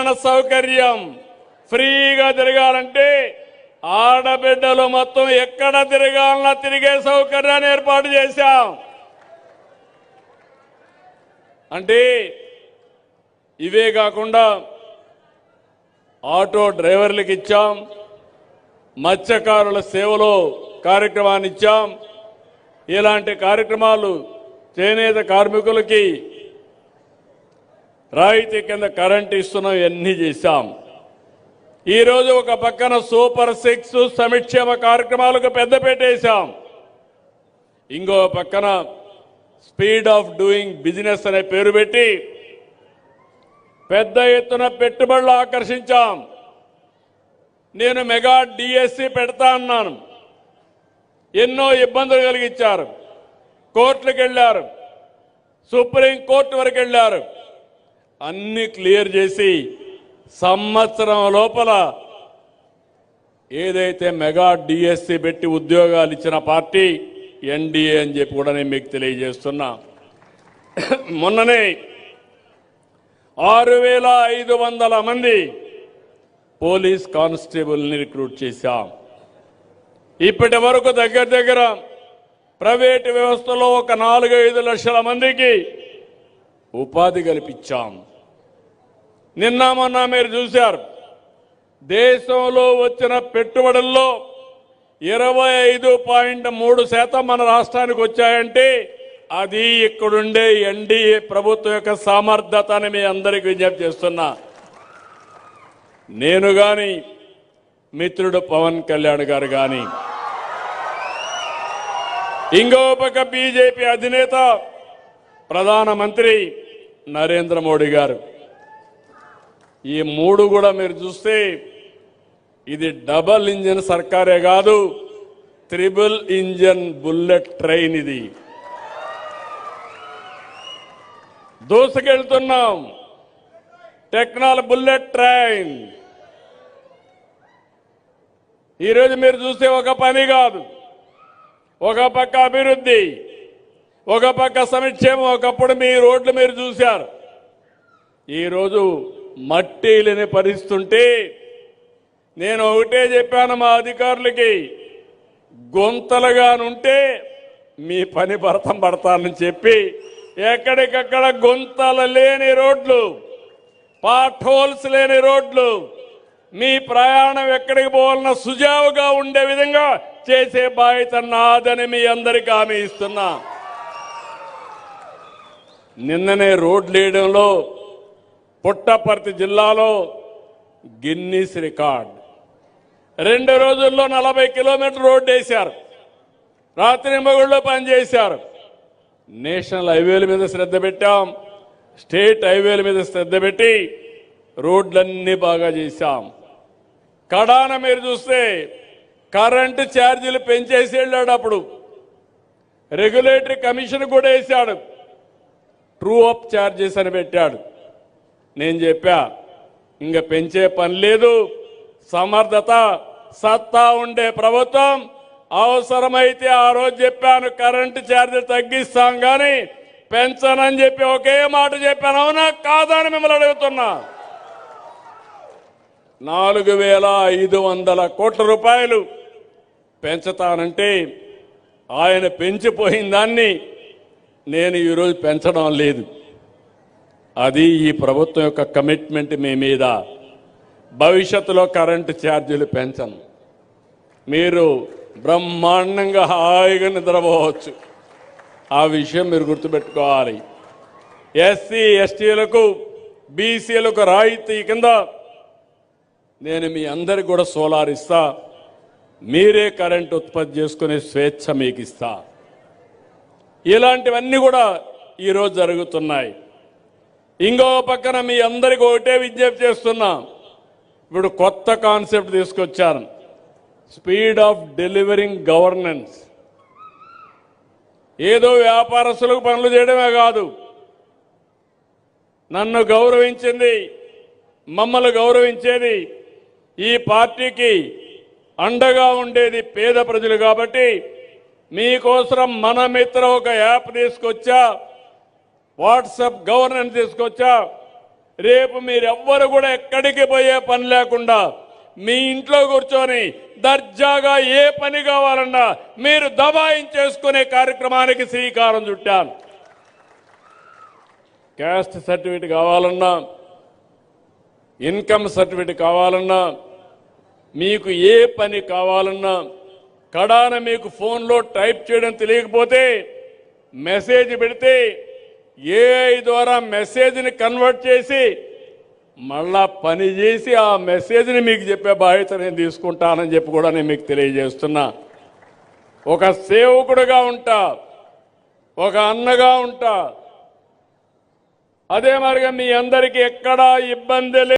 ప్రయాణ సౌకర్యం ఫ్రీగా తిరగాలంటే ఆడబిడ్డలు మొత్తం ఎక్కడ తిరగాలన్నా తిరిగే సౌకర్యాన్ని ఏర్పాటు చేశాం. అంటే ఇవే కాకుండా ఆటో డ్రైవర్లకు ఇచ్చాం, మత్స్యకారుల సేవలో కార్యక్రమాన్ని ఇచ్చాం. ఇలాంటి కార్యక్రమాలు చేనేత కార్మికులకి రాయితీ కింద కరెంట్ ఇస్తున్నాం, ఇవన్నీ చేశాం. ఈరోజు ఒక పక్కన సూపర్ 6 సంక్షేమ కార్యక్రమాలకు పెద్దపీట వేశాం. ఇంకో పక్కన స్పీడ్ ఆఫ్ డూయింగ్ బిజినెస్ అనే పేరు పెట్టి పెద్ద ఎత్తున పెట్టుబడులు ఆకర్షించాం. నేను మెగా డిఎస్సి పెడతా అన్నాను, ఎన్నో ఇబ్బందులు కలిగించారు. కోర్టులకు వెళ్ళారు, సుప్రీం కోర్టు వరకు వెళ్ళారు. అన్ని క్లియర్ చేసి సంవత్సరం లోపల ఏదైతే మెగా డిఎస్సి పెట్టి ఉద్యోగాలు ఇచ్చిన పార్టీ ఎన్డీఏ అని చెప్పి కూడా నేను మీకు తెలియజేస్తున్నా. మొన్ననే 6500 మంది పోలీస్ కానిస్టేబుల్ని రిక్రూట్ చేశాం. ఇప్పటి వరకు దగ్గర ప్రైవేటు వ్యవస్థలో ఒక 4-5 లక్షల మందికి ఉపాధి కల్పించాం. నిన్న మొన్న మీరు చూశారు, దేశంలో వచ్చిన పెట్టుబడుల్లో 25.3% మన రాష్ట్రానికి వచ్చాయంటే అది ఇక్కడుండే ఎన్డీఏ ప్రభుత్వం యొక్క సమర్థత అని మీ అందరికీ విజ్ఞప్తి చేస్తున్నా. నేను గాని మిత్రుడు పవన్ కళ్యాణ్ గారు గాని ఇంకో పక్క బీజేపీ అధినేత ప్రధానమంత్రి నరేంద్ర మోడీ గారు, ఈ మూడు కూడా మీరు చూస్తే ఇది డబల్ ఇంజిన్ సర్కారే కాదు, ట్రిపుల్ ఇంజిన్ బుల్లెట్ ట్రైన్. ఇది దూసుకెళ్తున్నాం, టెక్నాలజీ బుల్లెట్ ట్రైన్. ఈరోజు మీరు చూస్తే ఒక పని కాదు, ఒక పక్క అభివృద్ధి, ఒక పక్క సంక్షేమం. ఒకప్పుడు మీ రోడ్లు మీరు చూశారు, ఈరోజు మట్టి లేని పరిస్థితుంటే నేను ఒకటే చెప్పాను మా అధికారులకి, గుంతలుగానుంటే మీ పని భరతం పడతానని చెప్పి ఎక్కడికక్కడ గుంతలు లేని రోడ్లు, పాట్ హోల్స్ లేని రోడ్లు, మీ ప్రయాణం ఎక్కడికి పోవాలన్నా సుజావుగా ఉండే విధంగా చేసే బాధ్యత నాదని మీ అందరికీ హామీ ఇస్తున్నా. నిన్ననే రోడ్లు వేయడంలో పుట్టపర్తి జిల్లాలో గిన్నీస్ రికార్డ్. 2 రోజుల్లో 40 కిలోమీటర్ రోడ్డు వేశారు, రాత్రి మగుళ్ళు పనిచేశారు. నేషనల్ హైవేల మీద శ్రద్ధ పెట్టాం, స్టేట్ హైవేల మీద శ్రద్ధ పెట్టి రోడ్లన్నీ బాగా చేశాం. కడాన మీరు చూస్తే కరెంటు ఛార్జీలు పెంచేసి వెళ్ళాడు. అప్పుడు రెగ్యులేటరీ కమిషన్ కూడా వేశాడు, ట్రూ అప్ ఛార్జెస్ అని పెట్టాడు. నేను చెప్పా, ఇంకా పెంచే పని లేదు, సమర్థత సత్తా ఉండే ప్రభుత్వం. అవసరమైతే ఆ రోజు చెప్పాను కరెంటు ఛార్జీలు తగ్గిస్తాం కానీ పెంచనని చెప్పి ఒకే మాట చెప్పాను. అవునా కాదా అని మిమ్మల్ని అడుగుతున్నా. 4500 కోట్ల రూపాయలు పెంచుతానంటే ఆయన పెంచిపోయిన దాన్ని నేను ఈరోజు పెంచడం లేదు. అది ఈ ప్రభుత్వం యొక్క కమిట్మెంట్ మీ మీద. భవిష్యత్తులో కరెంటు ఛార్జీలు పెంచను, మీరు బ్రహ్మాండంగా హాయిగా నిద్రపోవచ్చు. ఆ విషయం మీరు గుర్తుపెట్టుకోవాలి. ఎస్సీ ఎస్టీలకు బీసీలకు రాయితీ కింద నేను మీ అందరికి కూడా సోలార్ ఇస్తా, మీరే కరెంట్ ఉత్పత్తి చేసుకునే స్వేచ్ఛ మీకు ఇస్తా. ఇలాంటివన్నీ కూడా ఈరోజు జరుగుతున్నాయి. ఇంకో పక్కన మీ అందరికి ఒకటే విజ్ఞప్తి చేస్తున్నా, ఇప్పుడు కొత్త కాన్సెప్ట్ తీసుకొచ్చాను, స్పీడ్ ఆఫ్ డెలివరింగ్ గవర్నెన్స్. ఏదో వ్యాపారస్తులకు పనులు చేయడమే కాదు, నన్ను గౌరవించింది, మమ్మల్ని గౌరవించేది, ఈ పార్టీకి అండగా ఉండేది పేద ప్రజలు. కాబట్టి మీకోసం మన మిత్ర ఒక యాప్ తీసుకొచ్చా, వాట్సాప్ గవర్నెన్స్ తీసుకొచ్చా. రేపు మీరెవ్వరు కూడా ఎక్కడికి పోయే పని లేకుండా మీ ఇంట్లో కూర్చొని దర్జాగా ఏ పని కావాలన్నా మీరు దబాయించేసుకునే కార్యక్రమానికి శ్రీకారం చుట్టాను. క్యాస్ట్ సర్టిఫికేట్ కావాలన్నా, ఇన్కమ్ సర్టిఫికేట్ కావాలన్నా, మీకు ఏ పని కావాలన్నా, కడాన మీకు ఫోన్లో టైప్ చేయడం తెలియకపోతే మెసేజ్ పెడితే ఏఐ ద్వారా మెసేజ్ని కన్వర్ట్ చేసి మళ్ళా పని చేసి ఆ మెసేజ్ని మీకు చెప్పే బాధ్యత నేను తీసుకుంటానని చెప్పి కూడా నేను మీకు తెలియజేస్తున్నా. ఒక సేవకుడుగా ఉంటా, ఒక అన్నగా ఉంటా. అదే మరిగా మీ అందరికీ ఎక్కడా ఇబ్బంది లేదు.